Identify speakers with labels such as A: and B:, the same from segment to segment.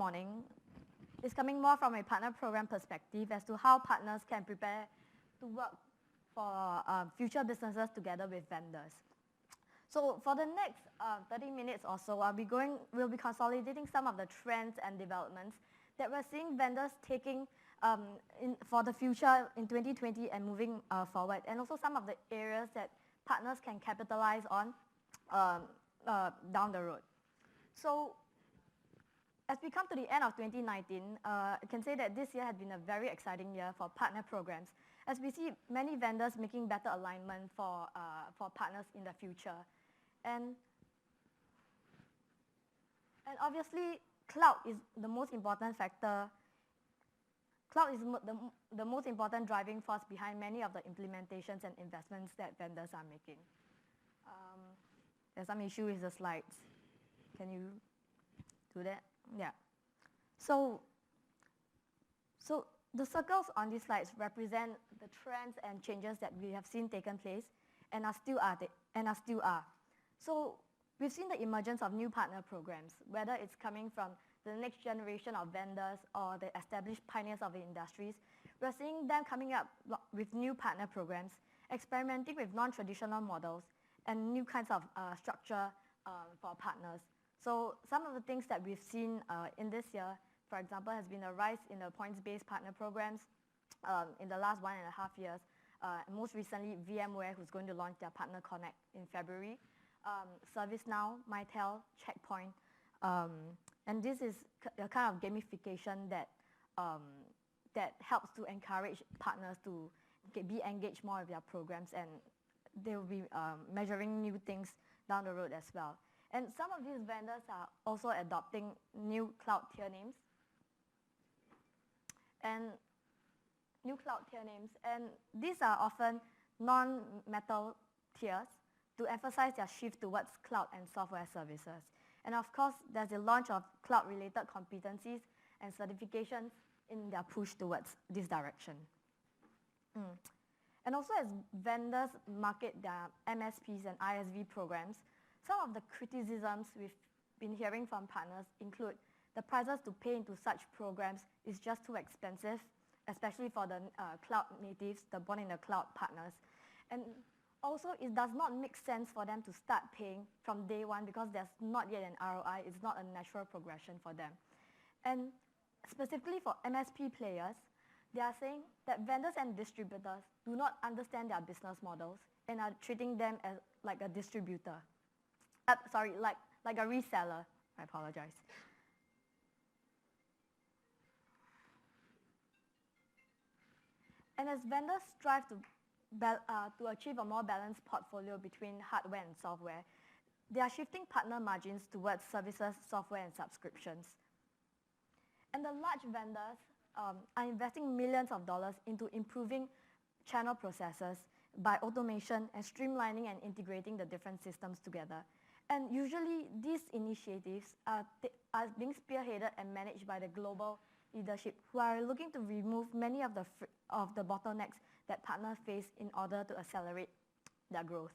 A: morning is coming more from a partner program perspective as to how partners can prepare to work for future businesses together with vendors. So for the next 30 minutes or so, we'll be consolidating some of the trends and developments that we're seeing vendors taking for the future in 2020 and moving forward, and also some of the areas that partners can capitalize on down the road. So as we come to the end of 2019, I can say that this year has been a very exciting year for partner programs, as we see many vendors making better alignment for partners in the future. And obviously, cloud is the most important factor. Cloud is the most important driving force behind many of the implementations and investments that vendors are making. There's some issue with the slides. Can you do that? Yeah. So the circles on these slides represent the trends and changes that we have seen taken place and are still are. So we've seen the emergence of new partner programs, whether it's coming from the next generation of vendors or the established pioneers of the industries. We're seeing them coming up with new partner programs, experimenting with non-traditional models and new kinds of structure for partners. So some of the things that we've seen in this year, for example, has been a rise in the points-based partner programs in the last 1.5 years. Most recently, VMware, who's going to launch their Partner Connect in February. ServiceNow, Mitel, Checkpoint. And this is a kind of gamification that helps to encourage partners to be engaged more with their programs, and they will be measuring new things down the road as well. And some of these vendors are also adopting new cloud tier names. And these are often non-metal tiers to emphasize their shift towards cloud and software services. And of course, there's the launch of cloud-related competencies and certifications in their push towards this direction. And also, as vendors market their MSPs and ISV programs, some of the criticisms we've been hearing from partners include the prices to pay into such programs is just too expensive, especially for the cloud natives, the born in the cloud partners. And also, it does not make sense for them to start paying from day one because there's not yet an ROI. It's not a natural progression for them. And specifically for MSP players, they are saying that vendors and distributors do not understand their business models and are treating them as like a distributor. Like a reseller. I apologize. And as vendors strive to achieve a more balanced portfolio between hardware and software, they are shifting partner margins towards services, software, and subscriptions. And the large vendors are investing millions of dollars into improving channel processes by automation and streamlining and integrating the different systems together. And usually, these initiatives are being spearheaded and managed by the global leadership, who are looking to remove many of the bottlenecks that partners face in order to accelerate their growth.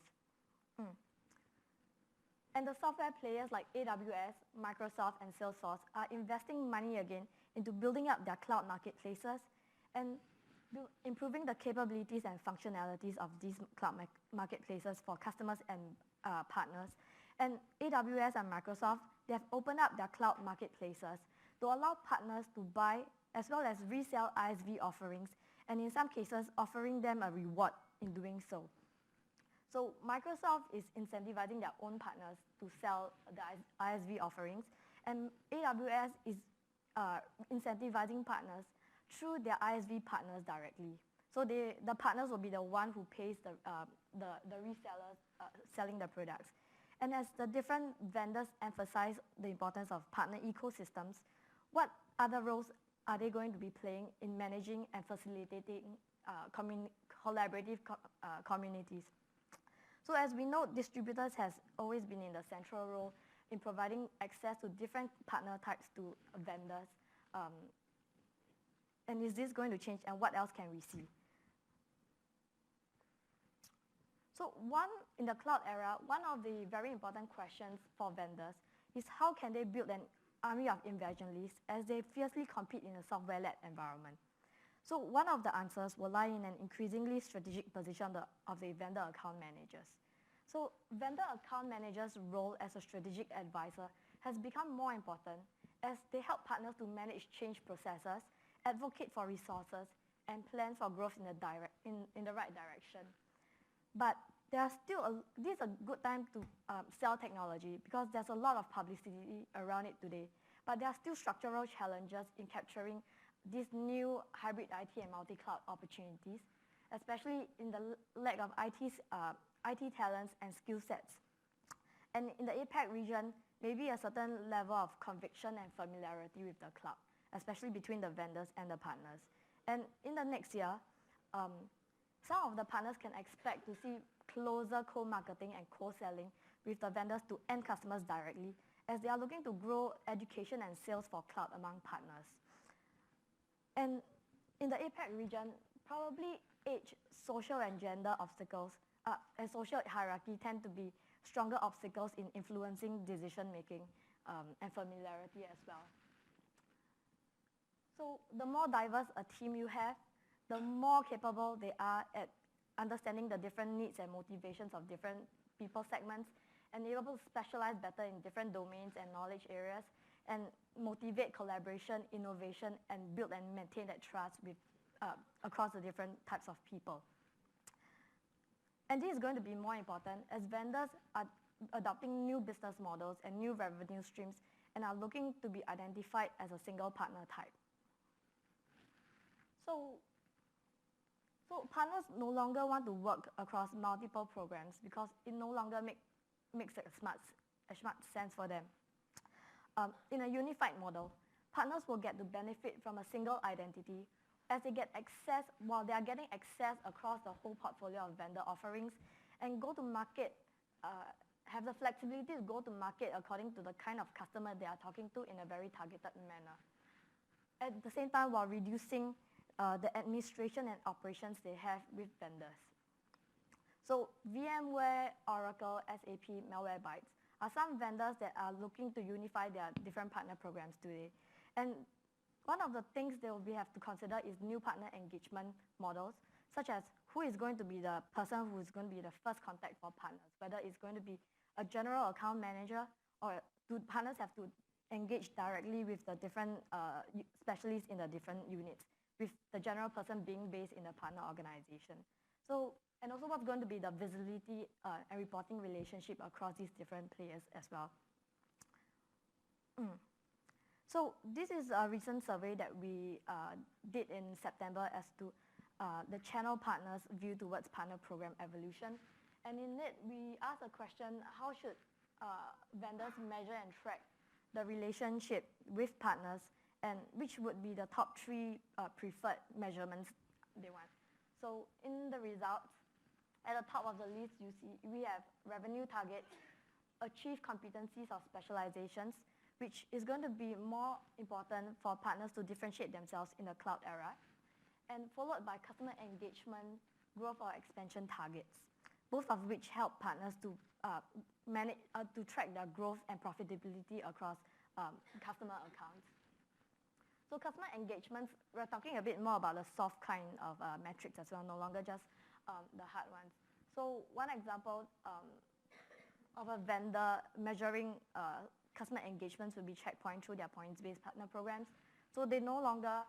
A: And the software players like AWS, Microsoft, and Salesforce are investing money again into building up their cloud marketplaces and improving the capabilities and functionalities of these cloud marketplaces for customers and partners. And AWS and Microsoft, they have opened up their cloud marketplaces to allow partners to buy as well as resell ISV offerings, and in some cases, offering them a reward in doing so. So Microsoft is incentivizing their own partners to sell the ISV offerings, and AWS is incentivizing partners through their ISV partners directly. So the partners will be the one who pays the resellers selling the products. And as the different vendors emphasize the importance of partner ecosystems, what other roles are they going to be playing in managing and facilitating collaborative communities? So as we know, distributors has always been in the central role in providing access to different partner types to vendors. And is this going to change, and what else can we see? So in the cloud era, one of the very important questions for vendors is how can they build an army of evangelists as they fiercely compete in a software-led environment. So one of the answers will lie in an increasingly strategic position of the vendor account managers. So vendor account managers' role as a strategic advisor has become more important as they help partners to manage change processes, advocate for resources, and plan for growth in the right direction. But this is a good time to sell technology because there's a lot of publicity around it today. But there are still structural challenges in capturing these new hybrid IT and multi-cloud opportunities, especially in the lack of IT talents and skill sets. And in the APAC region, maybe a certain level of conviction and familiarity with the cloud, especially between the vendors and the partners. And in the next year, some of the partners can expect to see closer co-marketing and co-selling with the vendors to end customers directly, as they are looking to grow education and sales for cloud among partners. And in the APAC region, probably age, social and gender obstacles and social hierarchy tend to be stronger obstacles in influencing decision-making and familiarity as well. So the more diverse a team you have, the more capable they are at understanding the different needs and motivations of different people segments, and able to specialize better in different domains and knowledge areas, and motivate collaboration, innovation, and build and maintain that trust with, across the different types of people. And this is going to be more important as vendors are adopting new business models and new revenue streams and are looking to be identified as a single partner type. So partners no longer want to work across multiple programs because it no longer makes a smart sense for them. In a unified model, partners will get to benefit from a single identity as they get access, while they are getting access across the whole portfolio of vendor offerings, and go to market, have the flexibility to go to market according to the kind of customer they are talking to in a very targeted manner. At the same time, while reducing the administration and operations they have with vendors. So VMware, Oracle, SAP, Malwarebytes are some vendors that are looking to unify their different partner programs today. And one of the things they will have to consider is new partner engagement models, such as who is going to be the person who is going to be the first contact for partners, whether it's going to be a general account manager, or do partners have to engage directly with the different specialists in the different units, with the general person being based in the partner organization. So, and also what's going to be the visibility and reporting relationship across these different players as well. So this is a recent survey that we did in September as to the channel partners' view towards partner program evolution. And in it, we asked a question, how should vendors measure and track the relationship with partners, and which would be the top 3 preferred measurements they want. So in the results, at the top of the list, you see we have revenue targets, achieve competencies of specializations, which is going to be more important for partners to differentiate themselves in the cloud era, and followed by customer engagement, growth or expansion targets, both of which help partners to manage to track their growth and profitability across customer accounts. So customer engagements, we're talking a bit more about the soft kind of metrics as well, no longer just the hard ones. So one example of a vendor measuring customer engagements will be Checkpoint through their points-based partner programs. So they no longer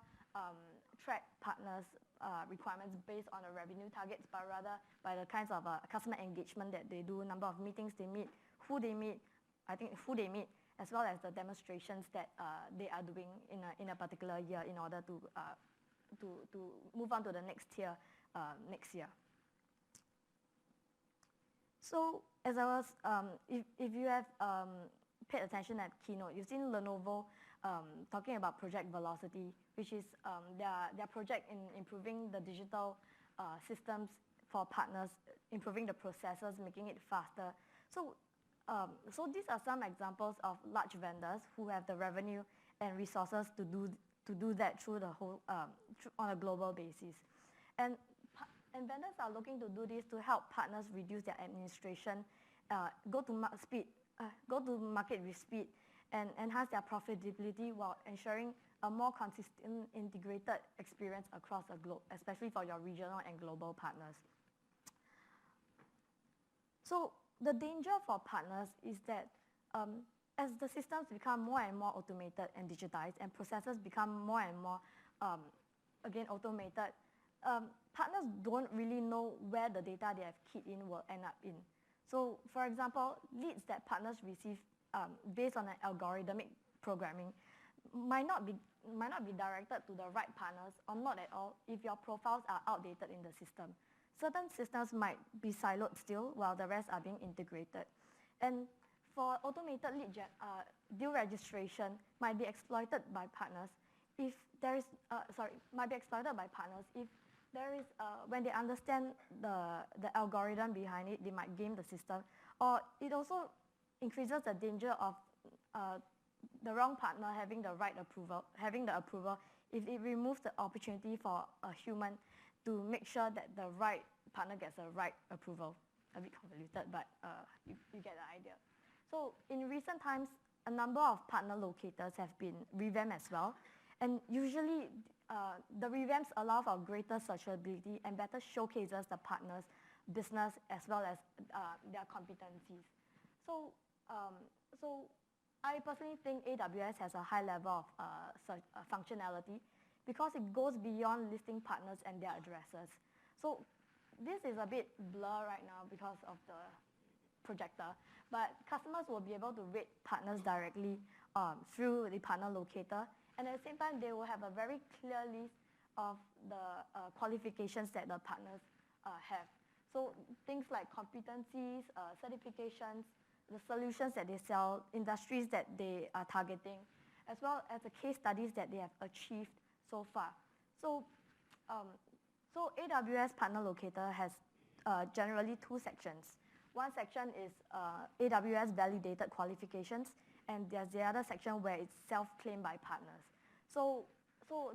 A: track partners' requirements based on the revenue targets, but rather by the kinds of customer engagement that they do, number of meetings they meet, who they meet, as well as the demonstrations that they are doing in a particular year in order to move on to the next tier next year. So as I was, if you have paid attention at keynote, you've seen Lenovo talking about Project Velocity, which is their project in improving the digital systems for partners, improving the processes, making it faster. So these are some examples of large vendors who have the revenue and resources to do that through the whole on a global basis, and vendors are looking to do this to help partners reduce their administration, go to market with speed, and enhance their profitability while ensuring a more consistent integrated experience across the globe, especially for your regional and global partners. So the danger for partners is that as the systems become more and more automated and digitized and processes become more and more, again, automated, partners don't really know where the data they have keyed in will end up in. So for example, leads that partners receive based on an algorithmic programming might not be directed to the right partners or not at all if your profiles are outdated in the system. Certain systems might be siloed still while the rest are being integrated. And for automated deal registration might be exploited by partners if there is, when they understand the algorithm behind it, they might game the system. Or it also increases the danger of the wrong partner having the approval if it removes the opportunity for a human to make sure that the right partner gets the right approval. A bit convoluted, but you get the idea. So in recent times, a number of partner locators have been revamped as well. And usually, the revamps allow for greater searchability and better showcases the partner's business as well as their competencies. So I personally think AWS has a high level of functionality because it goes beyond listing partners and their addresses. So this is a bit blur right now because of the projector, but customers will be able to rate partners directly through the partner locator, and at the same time, they will have a very clear list of the qualifications that the partners have. So things like competencies, certifications, the solutions that they sell, industries that they are targeting, as well as the case studies that they have achieved so far. So AWS Partner Locator has generally two sections. One section is AWS validated qualifications, and there's the other section where it's self-claimed by partners. So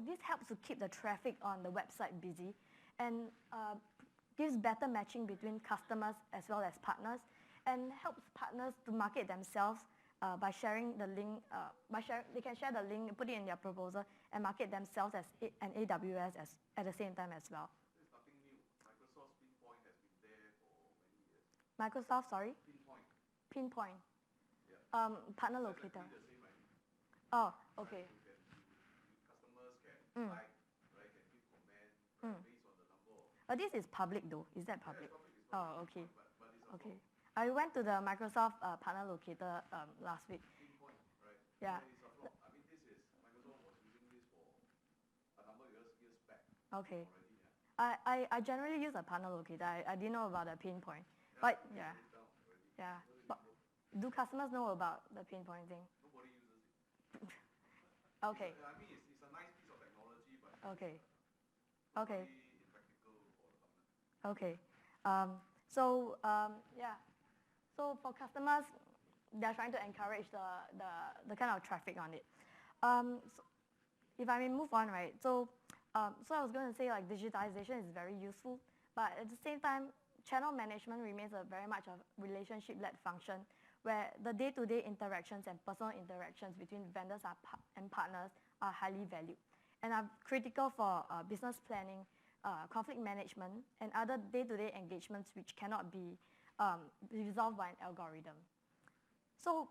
A: this helps to keep the traffic on the website busy and gives better matching between customers as well as partners, and helps partners to market themselves by sharing the link. They can share the link, put it in their proposal, and market themselves as an AWS at the same time as well.
B: There's nothing new. Microsoft's Pinpoint has been there for many years.
A: Microsoft, sorry?
B: Pinpoint.
A: Pinpoint.
B: Yeah.
A: Partner locator.
B: Exactly the same idea.
A: Oh, okay.
B: Customers can like, right, can give comment based on the number of.
A: This is public though. Is that public?
B: Yeah, it's public.
A: Oh, okay.
B: But it's
A: Okay. I went to the Microsoft Partner Locator last week.
B: Pinpoint, right?
A: Yeah.
B: It's a flop. I mean, Microsoft was using this for a number of years back.
A: Okay.
B: Already, yeah.
A: I generally use a Partner Locator. I didn't know about the Pinpoint. But yeah. Yeah. But do customers know about the Pinpoint thing?
B: Nobody uses it.
A: Okay.
B: I mean, it's a nice piece of technology, but
A: okay.
B: Okay. Impractical for the government.
A: Okay. Yeah. So for customers, they're trying to encourage the kind of traffic on it. So if I may move on, right? So I was going to say like digitization is very useful, but at the same time, channel management remains very much a relationship-led function where the day-to-day interactions and personal interactions between vendors and partners are highly valued and are critical for business planning, conflict management, and other day-to-day engagements which cannot be resolved by an algorithm. So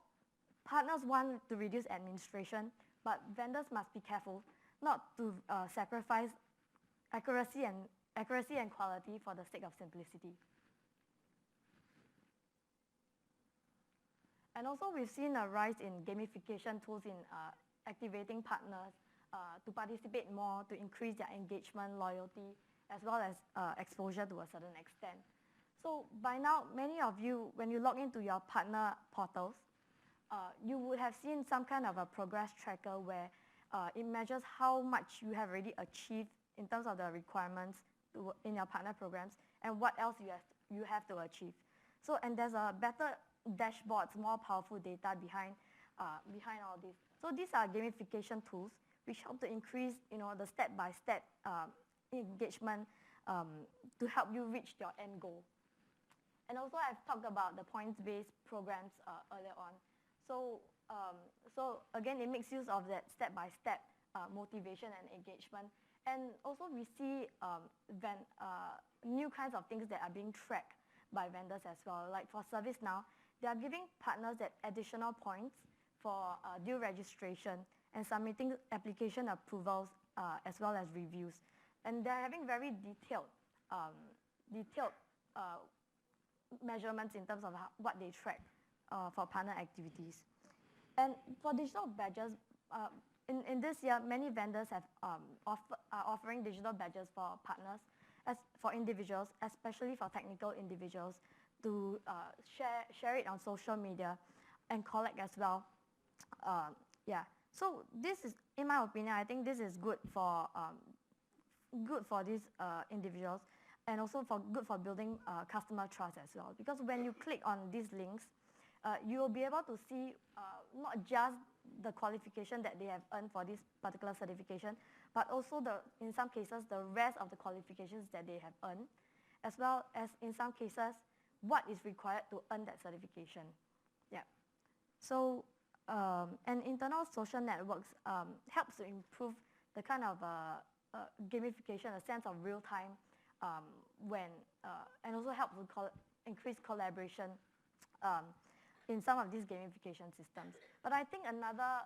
A: partners want to reduce administration, but vendors must be careful not to sacrifice accuracy and quality for the sake of simplicity. And also we've seen a rise in gamification tools in activating partners to participate more, to increase their engagement, loyalty, as well as exposure to a certain extent. So by now, many of you, when you log into your partner portals, you would have seen some kind of a progress tracker where it measures how much you have already achieved in terms of the requirements in your partner programs and what else you have to achieve. So, and there's a better dashboards, more powerful data behind all this. So these are gamification tools which help to increase, the step-by-step engagement to help you reach your end goal. And also I've talked about the points-based programs earlier on. So So again, it makes use of that step-by-step motivation and engagement. And also we see new kinds of things that are being tracked by vendors as well. Like for ServiceNow, they are giving partners that additional points for due registration and submitting application approvals as well as reviews. And they're having very detailed measurements in terms of what they track for partner activities. And for digital badges, in this year, many vendors have are offering digital badges for partners, for individuals, especially for technical individuals, to share it on social media and collect as well. Yeah. So this is, in my opinion, I think this is good for these individuals, and also good for building customer trust as well. Because when you click on these links, you will be able to see not just the qualification that they have earned for this particular certification, but also in some cases, the rest of the qualifications that they have earned, as well as in some cases, what is required to earn that certification. Yeah. So, and internal social networks helps to improve the kind of gamification, a sense of real time, and also help to increase collaboration in some of these gamification systems. But I think another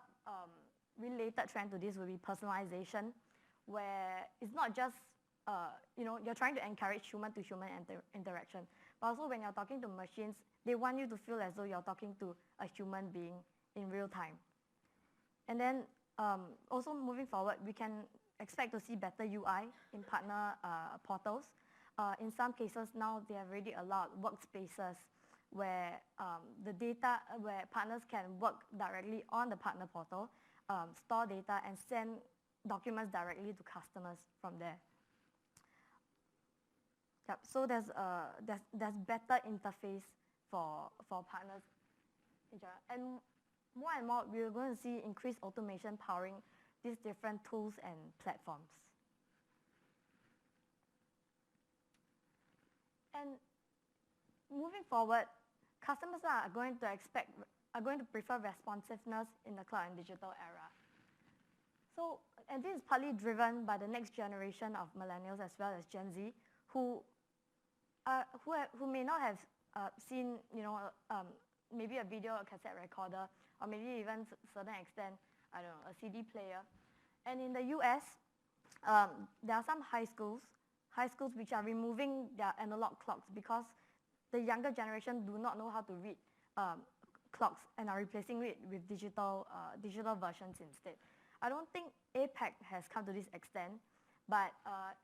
A: related trend to this will be personalization, where it's not just, you're trying to encourage human-to-human interaction, but also when you're talking to machines, they want you to feel as though you're talking to a human being in real time. And then also moving forward, we can expect to see better UI in partner portals. In some cases now, they have already allowed workspaces where where partners can work directly on the partner portal, store data, and send documents directly to customers from there. Yep. So there's better interface for partners in general. And more, we're going to see increased automation powering these different tools and platforms. And moving forward, customers are going to prefer responsiveness in the cloud and digital era. So, and this is partly driven by the next generation of millennials as well as Gen Z, who may not have seen, maybe a video or cassette recorder, or maybe even to a certain extent, I don't know, a CD player. And in the US, there are some high schools which are removing their analog clocks because the younger generation do not know how to read clocks and are replacing it with digital versions instead. I don't think APAC has come to this extent, but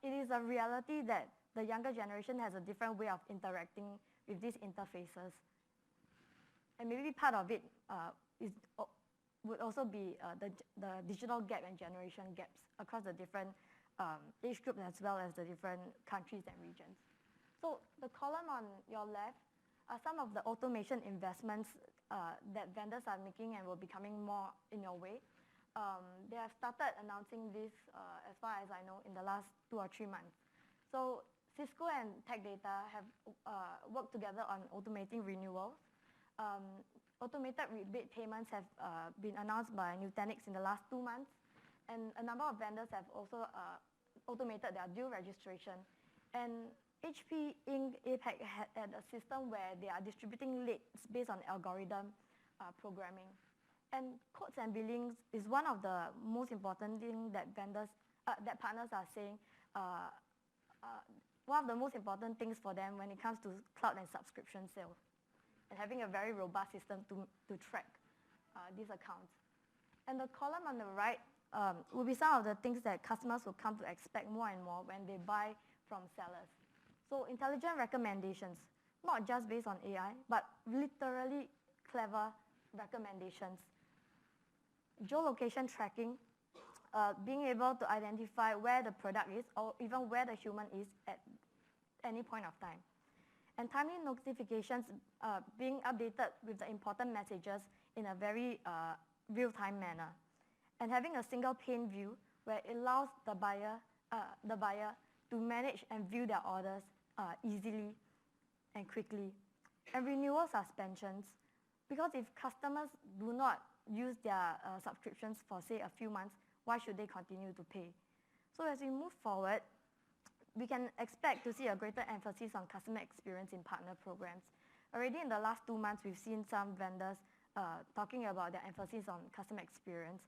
A: it is a reality that the younger generation has a different way of interacting with these interfaces. And maybe part of it would also be the digital gap and generation gaps across the different age groups as well as the different countries and regions. So the column on your left are some of the automation investments that vendors are making and will be coming more in your way. They have started announcing this, as far as I know, in the last 2 or 3 months. So Cisco and Tech Data have worked together on automating renewals. Automated rebate payments have been announced by Nutanix in the last 2 months. And a number of vendors have also automated their due registration. And HP Inc. APAC had a system where they are distributing rates based on algorithm programming. And codes and billings is one of the most important things that partners are saying. One of the most important things for them when it comes to cloud and subscription sales, and having a very robust system to track these accounts. And the column on the right will be some of the things that customers will come to expect more and more when they buy from sellers. So intelligent recommendations, not just based on AI, but literally clever recommendations. Geolocation tracking, being able to identify where the product is or even where the human is at any point of time. And timely notifications being updated with the important messages in a very real-time manner. And having a single pane view where it allows the buyer to manage and view their orders easily and quickly. And renewal suspensions, because if customers do not use their subscriptions for, say, a few months, why should they continue to pay? So as we move forward, we can expect to see a greater emphasis on customer experience in partner programs. Already in the last 2 months, we've seen some vendors talking about their emphasis on customer experience.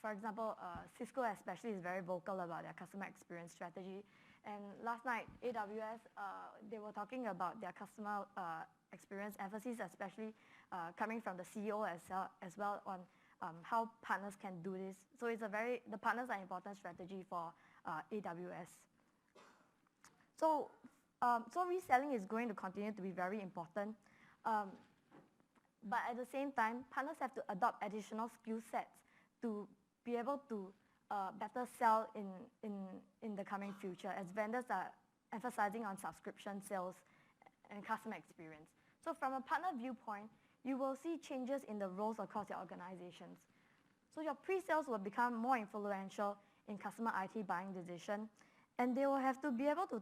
A: For example, Cisco especially is very vocal about their customer experience strategy. And last night, AWS, they were talking about their customer experience emphasis, especially coming from the CEO as well on how partners can do this. So the partners are an important strategy for AWS. So reselling is going to continue to be very important. But at the same time, partners have to adopt additional skill sets to be able to better sell in the coming future, as vendors are emphasizing on subscription sales and customer experience. So from a partner viewpoint, you will see changes in the roles across your organizations. So your pre-sales will become more influential in customer IT buying decision, and they will have to be able to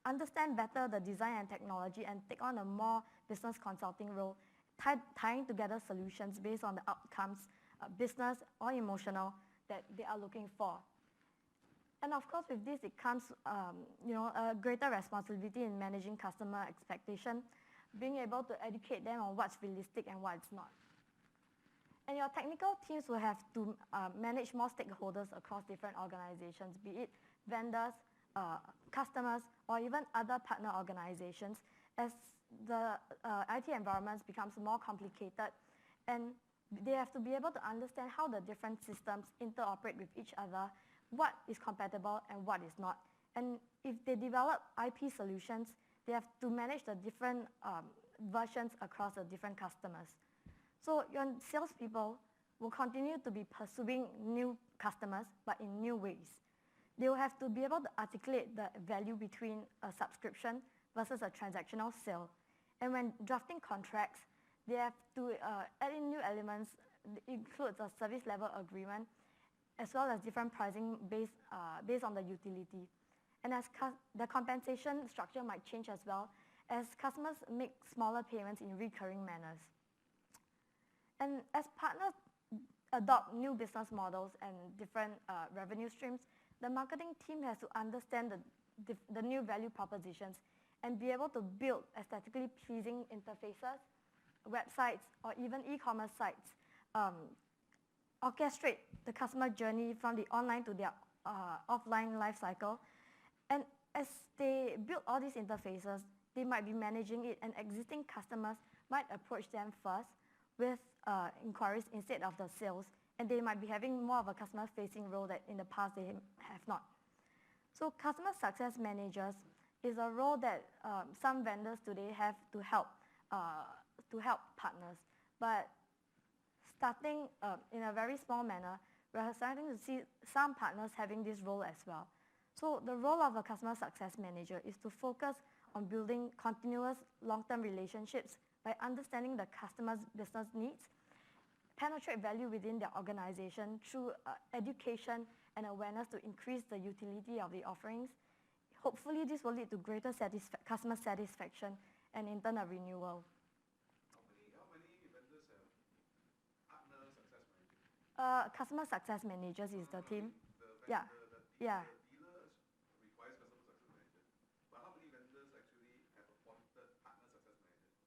A: understand better the design and technology and take on a more business consulting role, tying together solutions based on the outcomes, business or emotional, that they are looking for. And of course, with this, it comes a greater responsibility in managing customer expectation, being able to educate them on what's realistic and what's not. And your technical teams will have to manage more stakeholders across different organizations, be it vendors, customers, or even other partner organizations, as the IT environments becomes more complicated, and they have to be able to understand how the different systems interoperate with each other, what is compatible and what is not. And if they develop IP solutions, they have to manage the different versions across the different customers. So your salespeople will continue to be pursuing new customers, but in new ways. They will have to be able to articulate the value between a subscription versus a transactional sale. And when drafting contracts, they have to add in new elements. It includes a service level agreement, as well as different pricing based on the utility. And as the compensation structure might change as well, as customers make smaller payments in recurring manners. And as partners adopt new business models and different revenue streams, the marketing team has to understand the new value propositions and be able to build aesthetically pleasing interfaces, websites, or even e-commerce sites, orchestrate the customer journey from the online to their offline life cycle. And as they build all these interfaces, they might be managing it, and existing customers might approach them first with inquiries instead of the sales, and they might be having more of a customer-facing role that in the past they have not. So customer success managers is a role that some vendors today have to help partners. But starting in a very small manner, we're starting to see some partners having this role as well. So the role of a customer success manager is to focus on building continuous long-term relationships by understanding the customer's business needs, penetrate value within their organization through education and awareness to increase the utility of the offerings. Hopefully, this will lead to greater customer satisfaction and in turn a renewal.
B: How many vendors have partner success managers?
A: Customer success managers is the team.
B: The dealer requires customer success manager. But how many vendors actually have appointed partner success managers?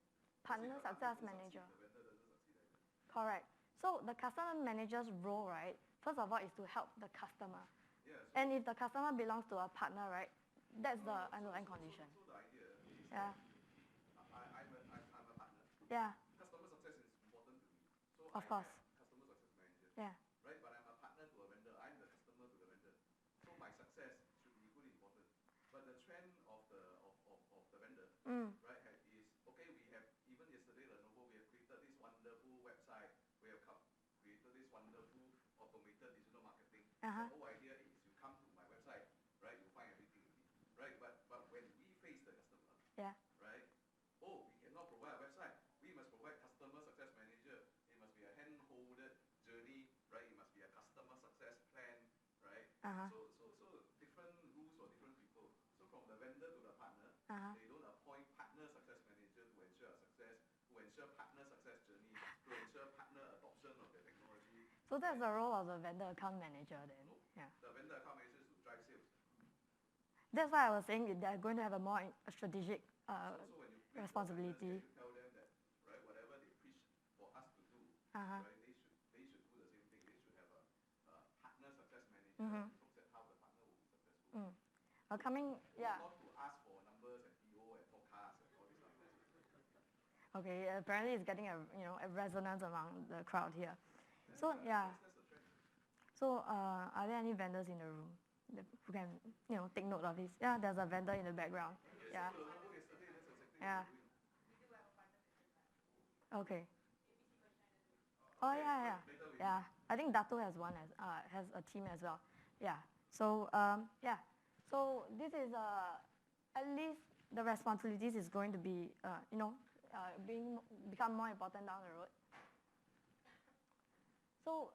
A: Partner success manager.
B: The vendor doesn't succeed either.
A: Correct. So the customer manager's role, right, first of all, is to help the customer.
B: Yeah, so
A: And if the customer belongs to a partner, right, that's the underlying condition.
B: So the idea is
A: Yeah.
B: I'm a partner.
A: Yeah,
B: Customer success is important to me. So
A: of course.
B: have customer success manager.
A: Yeah.
B: Right, but I'm a partner to a vendor. I'm the customer to the vendor. So my success should be equally important. But the trend of the vendor, right, is okay. We have even yesterday, Lenovo, we have created this wonderful website. We have created this wonderful automated digital marketing. The whole idea is you come to my website, right? You find everything you need, right? But when we face the customer,
A: Yeah.
B: right? Oh, we cannot provide a website. We must provide customer success manager. It must be a hand-holded journey, right? It must be a customer success plan, right? So different rules for different people. So from the vendor to the partner, they don't appoint partner success manager to ensure a success, to ensure partner success journey, to ensure partner
A: So that's the role of the vendor account manager then.
B: No,
A: Yeah.
B: the vendor account manager is to drive sales.
A: That's why I was saying they're going to have a more strategic
B: So when you brief the
A: responsibility.
B: vendors, can you tell them that, right, whatever they preach for us to do,
A: Uh-huh.
B: right, they should do the same thing. They should have a partner success manager that looks at how the partner will be successful.
A: Coming, yeah.
B: Not to ask for numbers and PO and forecasts and all this stuff.
A: Okay, apparently it's getting a resonance among the crowd here. So yeah.
B: That's the trend.
A: So are there any vendors in the room who can take note of this? Yeah, there's a vendor in the background. Yeah.
B: So yesterday, that's exactly
A: Yeah.
B: what we're doing.
A: Okay. Oh yeah, yeah, yeah. I think Dato has one has a team as well. Yeah. So yeah. So this is at least the responsibilities is going to be become more important down the road. So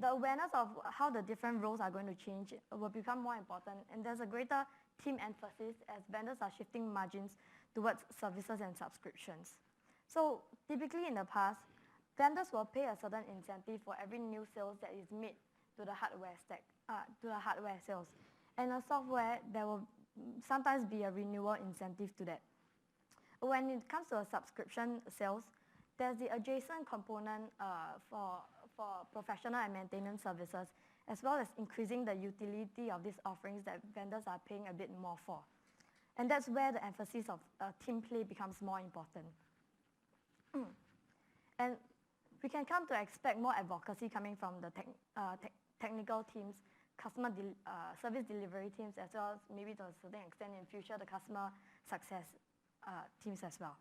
A: the awareness of how the different roles are going to change will become more important, and there's a greater team emphasis as vendors are shifting margins towards services and subscriptions. So typically in the past, vendors will pay a certain incentive for every new sales that is made to the hardware sales. And a software, there will sometimes be a renewal incentive to that. When it comes to a subscription sales, there's the adjacent component for professional and maintenance services, as well as increasing the utility of these offerings that vendors are paying a bit more for. And that's where the emphasis of team play becomes more important. And we can come to expect more advocacy coming from the technical teams, customer service delivery teams, as well as maybe to a certain extent in future, the customer success teams as well.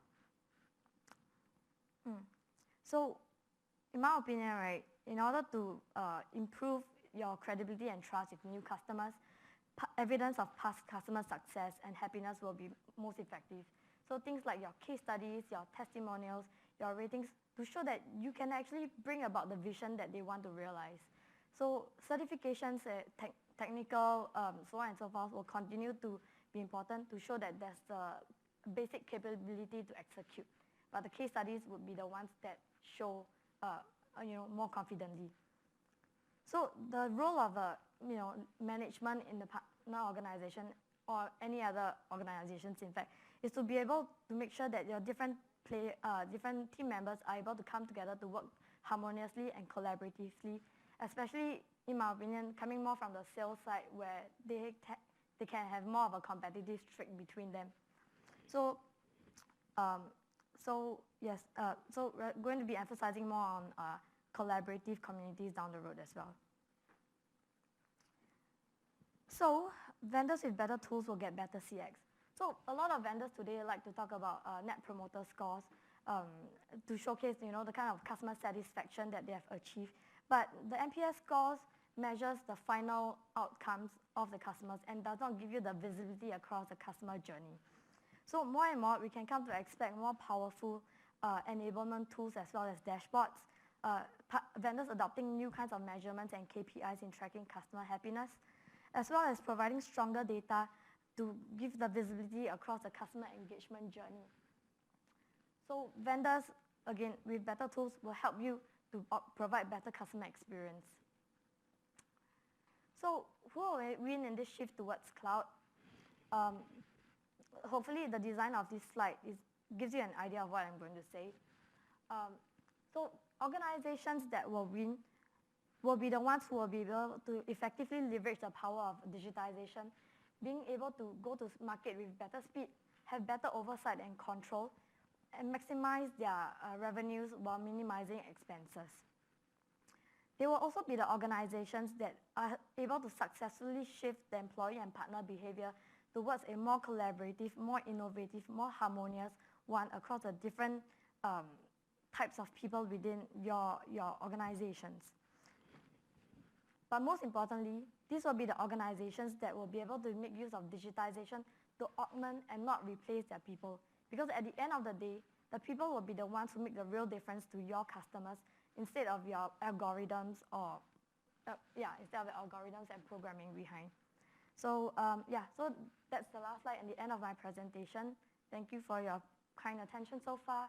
A: So in my opinion, right, in order to improve your credibility and trust with new customers, evidence of past customer success and happiness will be most effective. So things like your case studies, your testimonials, your ratings, to show that you can actually bring about the vision that they want to realize. So certifications, technical, so on and so forth will continue to be important to show that there's the basic capability to execute. But the case studies would be the ones that show more confidently. So the role of management in the partner organization or any other organizations, in fact, is to be able to make sure that your different team members are able to come together to work harmoniously and collaboratively, especially, in my opinion, coming more from the sales side where they can have more of a competitive streak between them. So, yes, so we're going to be emphasizing more on collaborative communities down the road as well. So vendors with better tools will get better CX. So a lot of vendors today like to talk about net promoter scores to showcase the kind of customer satisfaction that they have achieved. But the NPS scores measures the final outcomes of the customers and does not give you the visibility across the customer journey. So more and more, we can come to expect more powerful enablement tools as well as dashboards, vendors adopting new kinds of measurements and KPIs in tracking customer happiness, as well as providing stronger data to give the visibility across the customer engagement journey. So vendors, again, with better tools will help you to provide better customer experience. So who will win in this shift towards cloud? Hopefully the design of this slide gives you an idea of what I'm going to say. So organizations that will win will be the ones who will be able to effectively leverage the power of digitization, being able to go to market with better speed, have better oversight and control, and maximize their revenues while minimizing expenses. They will also be the organizations that are able to successfully shift the employee and partner behavior towards a more collaborative, more innovative, more harmonious one across the different types of people within your organizations. But most importantly, these will be the organizations that will be able to make use of digitization to augment and not replace their people. Because at the end of the day, the people will be the ones who make the real difference to your customers instead of your algorithms or, instead of the algorithms and programming behind. So, so that's the last slide and the end of my presentation. Thank you for your kind attention so far.